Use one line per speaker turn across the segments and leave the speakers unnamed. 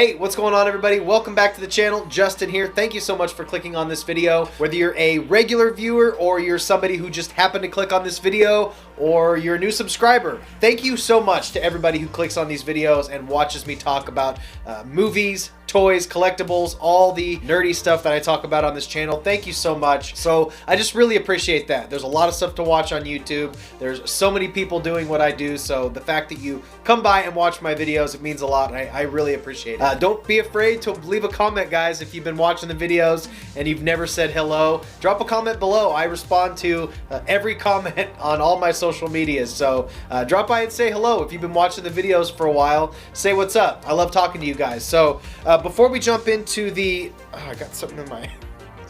Hey, what's going on everybody? Welcome back to the channel. Justin here. Thank you so much for clicking on this video. Whether you're a regular viewer or you're somebody who just happened to click on this video or you're a new subscriber, thank you so much to everybody who clicks on these videos and watches me talk about movies, toys, collectibles, all the nerdy stuff that I talk about on this channel. Thank you so much. So I just really appreciate that. There's a lot of stuff to watch on YouTube. There's so many people doing what I do. So the fact that you come by and watch my videos, it means a lot. I really appreciate it. Don't be afraid to leave a comment, guys. If you've been watching the videos and you've never said hello, drop a comment below. I respond to every comment on all my social medias. So drop by and say hello. If you've been watching the videos for a while, say what's up. I love talking to you guys. So before we jump into the... Oh, I got something in my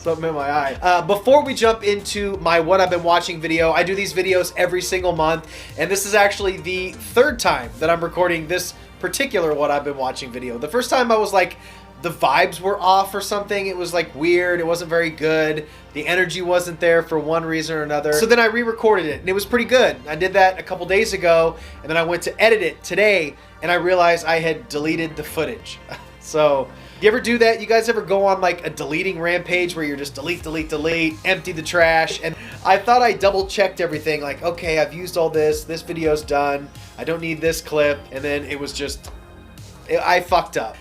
eye. Before we jump into my what I've been watching video, I do these videos every single month, and this is actually the third time that I'm recording this particular what I've been watching video. The first time I was like, the vibes were off or something. It was like weird. It wasn't very good. The energy wasn't there for one reason or another. So then I re-recorded it and it was pretty good. I did that a couple days ago and then I went to edit it today and I realized I had deleted the footage. So you ever do that? You guys ever go on like a deleting rampage where you're just delete, empty the trash? And I thought I double checked everything, like, okay, I've used all this video's done, I don't need this clip, and then it was just, I fucked up.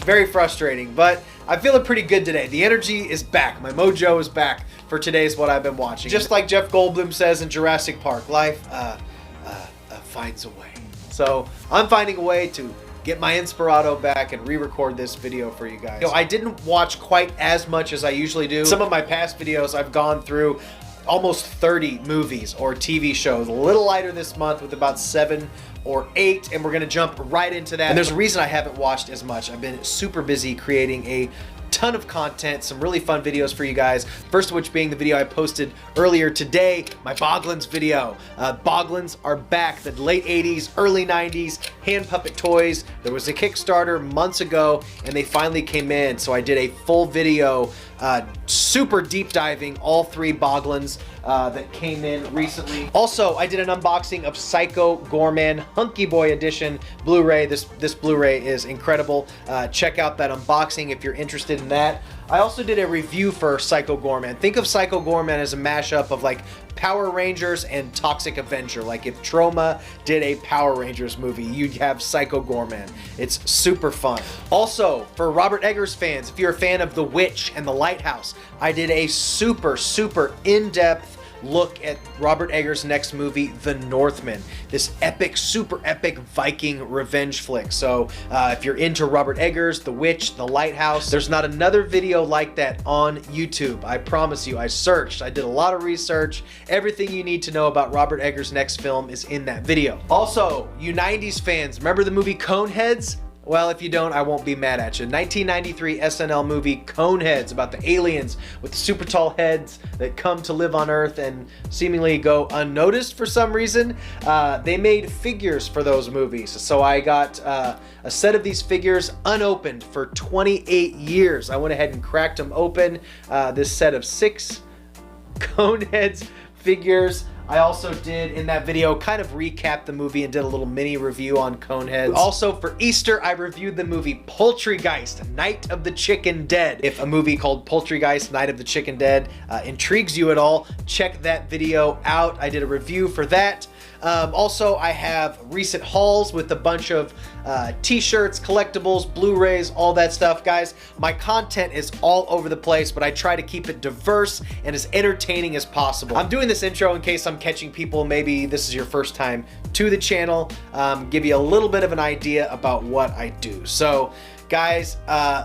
Very frustrating, but I'm feeling pretty good today. The energy is back. My mojo is back for today's what I've been watching. Just like Jeff Goldblum says in Jurassic Park, life finds a way. So I'm finding a way to get my Inspirato back and re-record this video for you guys. You know, I didn't watch quite as much as I usually do. Some of my past videos I've gone through almost 30 movies or TV shows. A little lighter this month with about 7 or 8, and we're gonna jump right into that. And there's a reason I haven't watched as much. I've been super busy creating a ton of content, some really fun videos for you guys. First of which being the video I posted earlier today, my Boglins video. Boglins are back. The late 80s, early 90s hand puppet toys. There was a Kickstarter months ago and they finally came in. So I did a full video, super deep diving all 3 Boglins that came in recently. Also, I did an unboxing of Psycho Gorman Hunky Boy Edition Blu-ray. This Blu-ray is incredible. Check out that unboxing if you're interested in that. I also did a review for Psycho Gorman. Think of Psycho Gorman as a mashup of like Power Rangers and Toxic Avenger. Like if Troma did a Power Rangers movie, you'd have Psycho Gorman. It's super fun. Also, for Robert Eggers fans, if you're a fan of The Witch and The Lighthouse, I did a super in-depth look at Robert Eggers' next movie, The Northman. This epic, super epic Viking revenge flick. So if you're into Robert Eggers, The Witch, The Lighthouse, there's not another video like that on YouTube. I promise you, I searched, I did a lot of research. Everything you need to know about Robert Eggers' next film is in that video. Also, you 90s fans, remember the movie Coneheads? Well, if you don't, I won't be mad at you. 1993 SNL movie Coneheads, about the aliens with the super tall heads that come to live on Earth and seemingly go unnoticed for some reason. They made figures for those movies. So I got a set of these figures unopened for 28 years. I went ahead and cracked them open. This set of 6 Coneheads figures. I also did in that video kind of recap the movie and did a little mini review on Coneheads. Also for Easter, I reviewed the movie Poultrygeist, Night of the Chicken Dead. If a movie called Poultrygeist, Night of the Chicken Dead intrigues you at all, check that video out. I did a review for that. Also, I have recent hauls with a bunch of t-shirts, collectibles, Blu-rays, all that stuff. Guys, my content is all over the place, but I try to keep it diverse and as entertaining as possible. I'm doing this intro in case I'm catching people, maybe this is your first time to the channel, give you a little bit of an idea about what I do. So guys,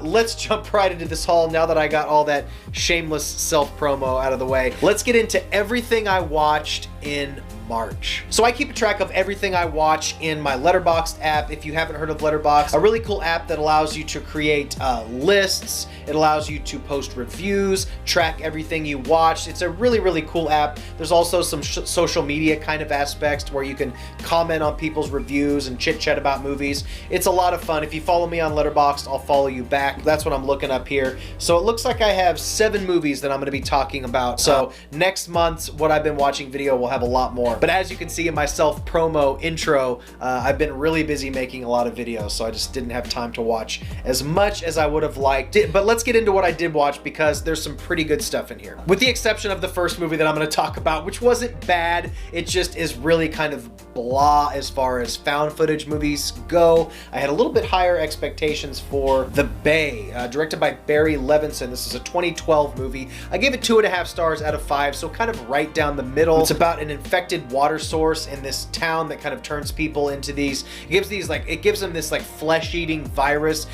let's jump right into this haul now that I got all that shameless self-promo out of the way. Let's get into everything I watched in March. So I keep a track of everything I watch in my Letterboxd app. If you haven't heard of Letterboxd, a really cool app that allows you to create lists. It allows you to post reviews, track everything you watched. It's a really cool app. There's also some social media kind of aspects where you can comment on people's reviews and chit chat about movies. It's a lot of fun. If you follow me on Letterboxd, I'll follow you back. That's what I'm looking up here. So it looks like I have 7 movies that I'm going to be talking about. So next month's What I've Been Watching video will have a lot more. But as you can see in my self-promo intro, I've been really busy making a lot of videos, so I just didn't have time to watch as much as I would have liked. But let's get into what I did watch, because there's some pretty good stuff in here. With the exception of the first movie that I'm going to talk about, which wasn't bad, it just is really kind of blah as far as found footage movies go. I had a little bit higher expectations for The Bay, directed by Barry Levinson. This is a 2012 movie. I gave it 2.5 stars out of 5, so kind of right down the middle. It's about an infected water source in this town that kind of turns people into these, it gives them this like flesh-eating virus.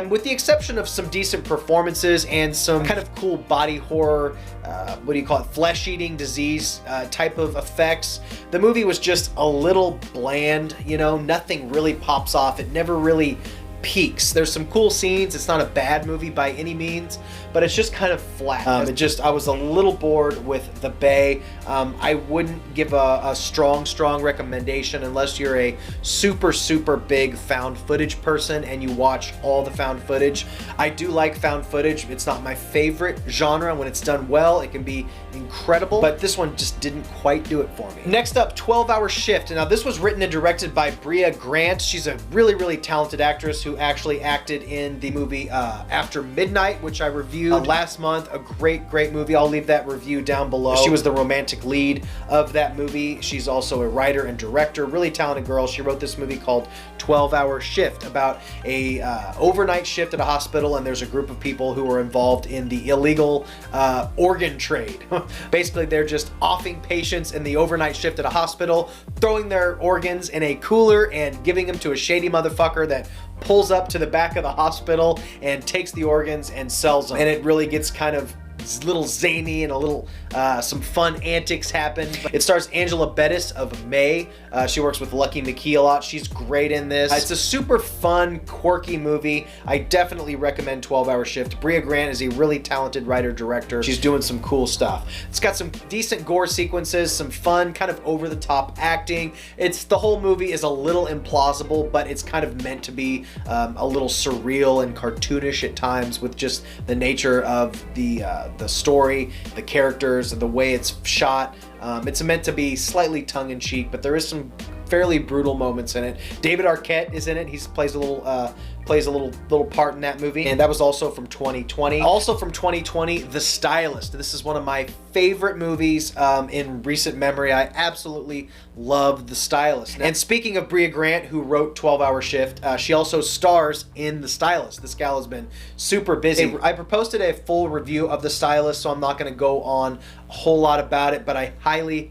With the exception of some decent performances and some kind of cool body horror, what do you call it, flesh-eating disease type of effects, the movie was just a little bland, you know, nothing really pops off. It never really peaks. There's some cool scenes. It's not a bad movie by any means, but it's just kind of flat. I was a little bored with The Bay. I wouldn't give a strong recommendation unless you're a super big found footage person and you watch all the found footage. I do like found footage. It's not my favorite genre. When it's done well, it can be incredible, but this one just didn't quite do it for me. Next up, 12-Hour Shift. Now, this was written and directed by Brea Grant. She's a really talented actress who actually acted in the movie After Midnight, which I reviewed last month. A great movie. I'll leave that review down below. She was the romantic lead of that movie. She's also a writer and director. Really talented girl. She wrote this movie called 12-Hour Shift, about a overnight shift at a hospital, and there's a group of people who are involved in the illegal organ trade. Basically, they're just offing patients in the overnight shift at a hospital, throwing their organs in a cooler and giving them to a shady motherfucker that pulls up to the back of the hospital and takes the organs and sells them. And it really gets kind of a little zany and a little some fun antics happen. It stars Angela Bettis of May. She works with Lucky McKee a lot. She's great in this. It's a super fun, quirky movie. I definitely recommend 12-Hour Shift. Brea Grant is a really talented writer-director. She's doing some cool stuff. It's got some decent gore sequences, some fun, kind of over-the-top acting. The whole movie is a little implausible, but it's kind of meant to be a little surreal and cartoonish at times, with just the nature of the story, the characters, and the way it's shot. It's meant to be slightly tongue-in-cheek, but there is some fairly brutal moments in it. David Arquette is in it. He plays a little part in that movie, and that was also from 2020. Also from 2020, The Stylist. This is one of my favorite movies in recent memory. I absolutely love The Stylist. And speaking of Brea Grant, who wrote 12-Hour Shift, she also stars in The Stylist. This gal has been super busy. I posted a full review of The Stylist, so I'm not going to go on a whole lot about it, but I highly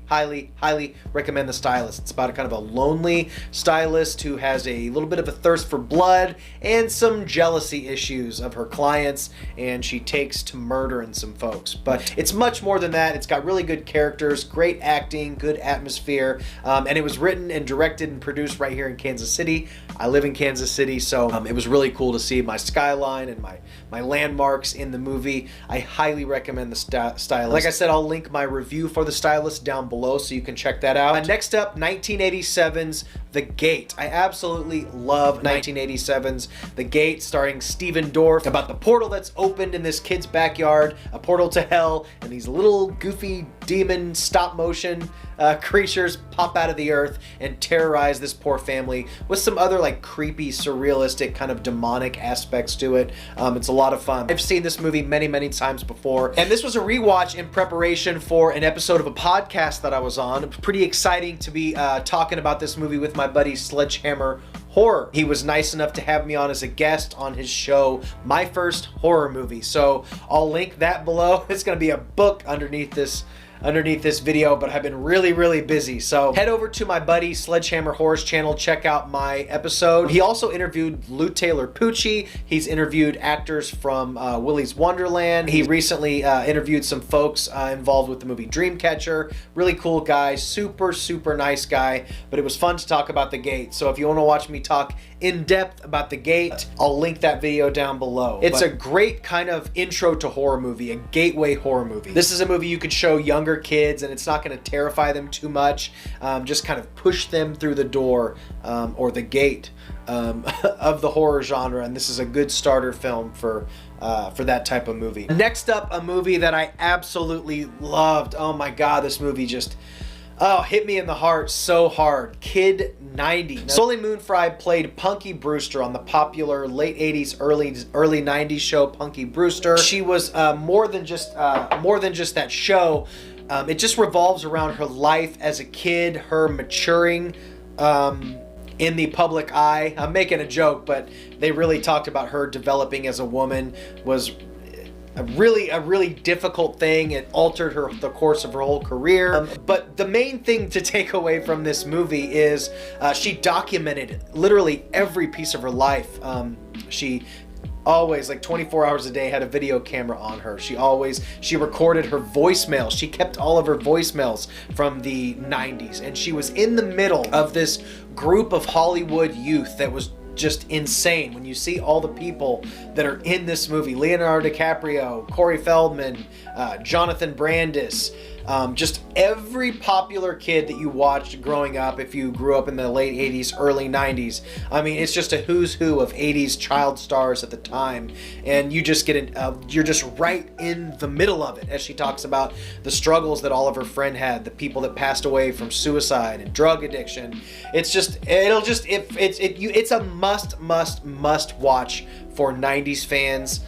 recommend The Stylist. It's about a kind of a lonely stylist who has a little bit of a thirst for blood and some jealousy issues of her clients, and she takes to murdering some folks. But it's much more than that. It's got really good characters, great acting, good atmosphere, and it was written and directed and produced right here in Kansas City. I live in Kansas City, so it was really cool to see my skyline and my landmarks in the movie. I highly recommend The Stylist. Like I said, I'll link my review for The Stylist down below so you can check that out. Next up, 1987's The Gate. I absolutely love 1987's The Gate, starring Stephen Dorff, about the portal that's opened in this kid's backyard, a portal to hell, and these little goofy demon stop motion creatures pop out of the earth and terrorize this poor family, with some other like creepy, surrealistic, kind of demonic aspects to it. It's a lot of fun. I've seen this movie many times before, and this was a rewatch in preparation for an episode of a podcast that I was on. It was pretty exciting to be talking about this movie with my buddy Sledgehammer Horror. He was nice enough to have me on as a guest on his show, My First Horror Movie. So I'll link that below. It's going to be a book underneath this video, but I've been really busy. So head over to my buddy Sledgehammer Horror's channel, check out my episode. He also interviewed Lou Taylor Pucci. He's interviewed actors from Willy's Wonderland. He recently interviewed some folks involved with the movie Dreamcatcher. Really cool guy, super nice guy, but it was fun to talk about The Gate. So if you want to watch me talk in depth about The Gate, I'll link that video down below. It's a great kind of intro to horror movie, a gateway horror movie. This is a movie you could show younger kids and it's not going to terrify them too much, just kind of push them through the door or the gate of the horror genre, and this is a good starter film for that type of movie. Next up, a movie that I absolutely loved. Oh my god, this movie just Oh, hit me in the heart so hard. Kid 90. Soleil Moon Frye played Punky Brewster on the popular late 80s, early 90s show Punky Brewster. She was more than just that show. It just revolves around her life as a kid, her maturing in the public eye. I'm making a joke, but they really talked about her developing as a woman. Was a really difficult thing. It altered the course of her whole career. But the main thing to take away from this movie is she documented literally every piece of her life. She always, like 24 hours a day, had a video camera on her. She recorded her voicemails. She kept all of her voicemails from the 90s, and she was in the middle of this group of Hollywood youth that was just insane. When you see all the people that are in this movie, Leonardo DiCaprio, Corey Feldman, Jonathan Brandis, just every popular kid that you watched growing up, if you grew up in the late 80s, early 90s. I mean, it's just a who's who of 80s child stars at the time, and you just get you're just right in the middle of it as she talks about the struggles that all of her friends had, the people that passed away from suicide and drug addiction. It's it's a must watch for 90s fans.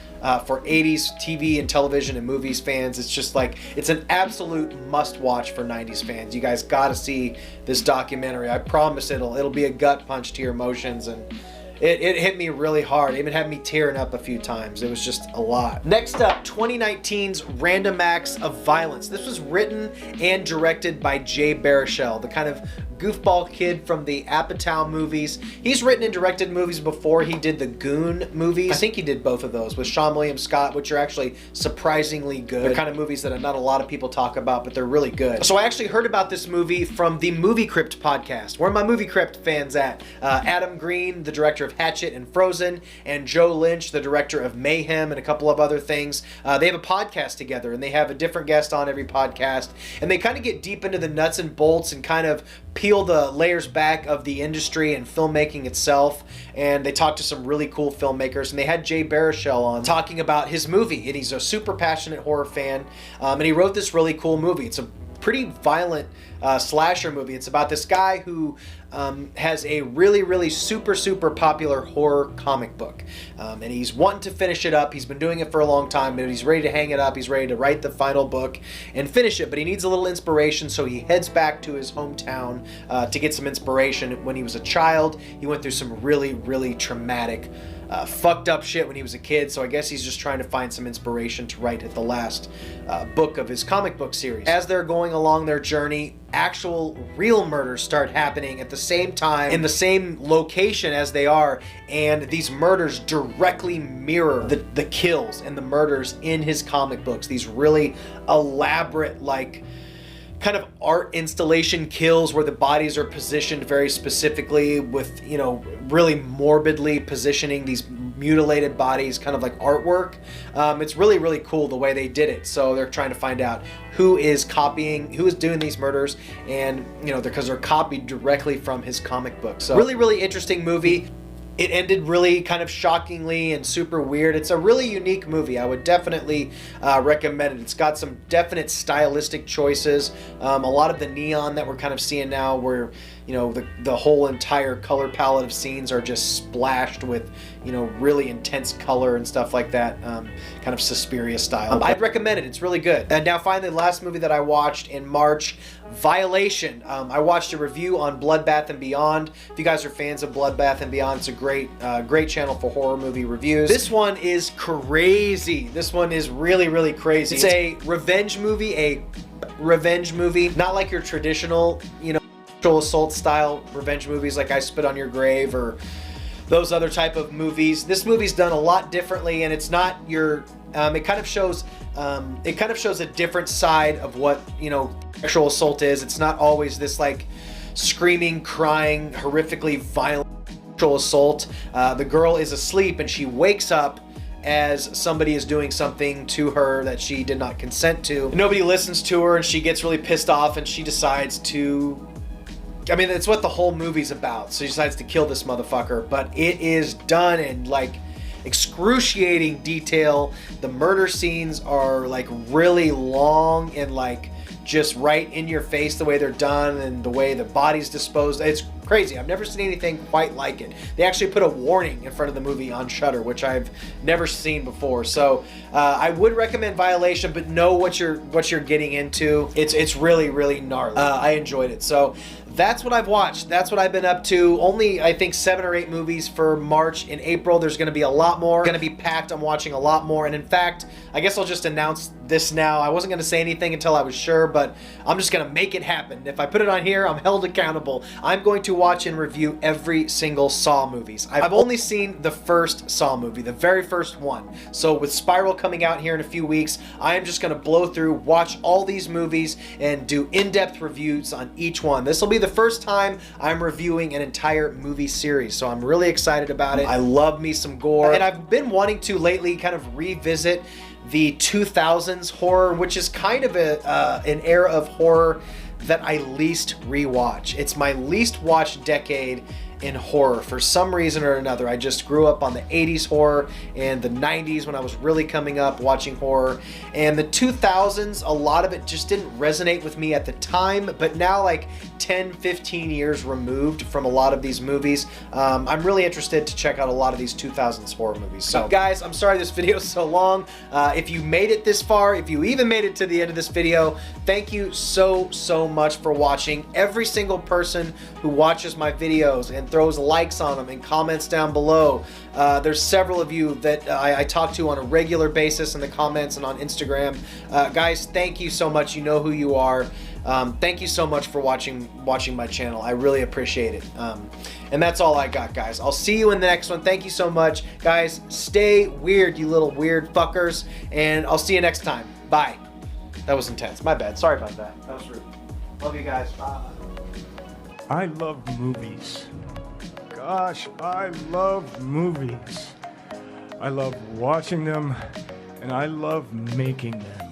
For 80s TV and television and movies fans. It's just like, it's an absolute must watch for 90s fans. You guys gotta see this documentary. I promise it'll be a gut punch to your emotions, and it hit me really hard. It even had me tearing up a few times. It was just a lot. Next up, 2019's Random Acts of Violence. This was written and directed by Jay Baruchel, the kind of goofball kid from the Apatow movies. He's written and directed movies before. He did the Goon movies. I think he did both of those with Sean William Scott, which are actually surprisingly good. They're kind of movies that not a lot of people talk about, but they're really good. So I actually heard about this movie from the Movie Crypt podcast. Where are my Movie Crypt fans at? Adam Green, the director of Hatchet and Frozen, and Joe Lynch, the director of Mayhem and a couple of other things. They have a podcast together, and they have a different guest on every podcast, and they kind of get deep into the nuts and bolts and kind of peel the layers back of the industry and filmmaking itself. And they talked to some really cool filmmakers, and they had Jay Baruchel on talking about his movie, and he's a super passionate horror fan, and he wrote this really cool movie. It's a pretty violent slasher movie. It's about this guy who has a really super popular horror comic book, and he's wanting to finish it up. He's been doing it for a long time, but he's ready to hang it up. He's ready to write the final book and finish it, but he needs a little inspiration, so he heads back to his hometown to get some inspiration. When he was a child, he went through some really traumatic fucked up shit when he was a kid, so I guess he's just trying to find some inspiration to write the last book of his comic book series. As they're going along their journey, actual real murders start happening at the same time in the same location as they are, and these murders directly mirror the kills and the murders in his comic books. These really elaborate, like, kind of art installation kills where the bodies are positioned very specifically with, you know, really morbidly positioning these mutilated bodies, kind of like artwork. It's really cool the way they did it. So they're trying to find out who is doing these murders, and, you know, because they're copied directly from his comic book. So really interesting movie. It ended really kind of shockingly and super weird. It's a really unique movie. I would definitely recommend it. It's got some definite stylistic choices. A lot of the neon that we're kind of seeing now, where, you know, the whole entire color palette of scenes are just splashed with, you know, really intense color and stuff like that, kind of Suspiria style. I'd recommend it. It's really good. And now finally, the last movie that I watched in March, Violation. I watched a review on Bloodbath and Beyond. If you guys are fans of Bloodbath and Beyond, it's a great channel for horror movie reviews. This one is crazy. This one is really crazy. It's a revenge movie, not like your traditional, you know, sexual assault style revenge movies like I Spit on Your Grave or those other type of movies. This movie's done a lot differently, and it's not your it kind of shows a different side of what, you know, sexual assault is. It's not always this like screaming, crying, horrifically violent sexual assault. The girl is asleep and she wakes up as somebody is doing something to her that she did not consent to. Nobody listens to her, and she gets really pissed off, and she decides to, I mean, that's what the whole movie's about. So she decides to kill this motherfucker, but it is done in like excruciating detail. The murder scenes are like really long and like just right in your face the way they're done and the way the body's disposed. It's crazy. I've never seen anything quite like it. They actually put a warning in front of the movie on Shudder, which I've never seen before. So I would recommend Violation, but know what you're getting into. It's really, really gnarly. I enjoyed it. So that's what I've watched. That's what I've been up to. Only, I think, 7 or 8 movies for March. In April, there's going to be a lot more. Going to be packed. I'm watching a lot more. And in fact, I guess I'll just announce this now. I wasn't going to say anything until I was sure, but I'm just going to make it happen. If I put it on here, I'm held accountable. I'm going to watch and review every single Saw movies. I've only seen the first Saw movie, the very first one. So with Spiral coming out here in a few weeks, I am just going to blow through, watch all these movies, and do in-depth reviews on each one. This will be the first time I'm reviewing an entire movie series, so I'm really excited about it. I love me some gore, and I've been wanting to lately kind of revisit the 2000s horror, which is kind of an era of horror that I least rewatch. It's my least watched decade in horror for some reason or another. I just grew up on the 80s horror and the 90s when I was really coming up watching horror, and the 2000s, a lot of it just didn't resonate with me at the time, but now, like 10-15 years removed from a lot of these movies, I'm really interested to check out a lot of these 2000s horror movies. So guys, I'm sorry this video is so long. If you made it this far, if you even made it to the end of this video, thank you so much for watching. Every single person who watches my videos and throws likes on them and comments down below. There's several of you that I talk to on a regular basis in the comments and on Instagram. Guys, thank you so much. You know who you are. Thank you so much for watching my channel. I really appreciate it. And that's all I got, guys. I'll see you in the next one. Thank you so much. Guys, stay weird, you little weird fuckers. And I'll see you next time. Bye. That was intense. My bad. Sorry about that. That was rude. Love you guys. Bye.
I love movies. Gosh, I love movies. I love watching them, and I love making them.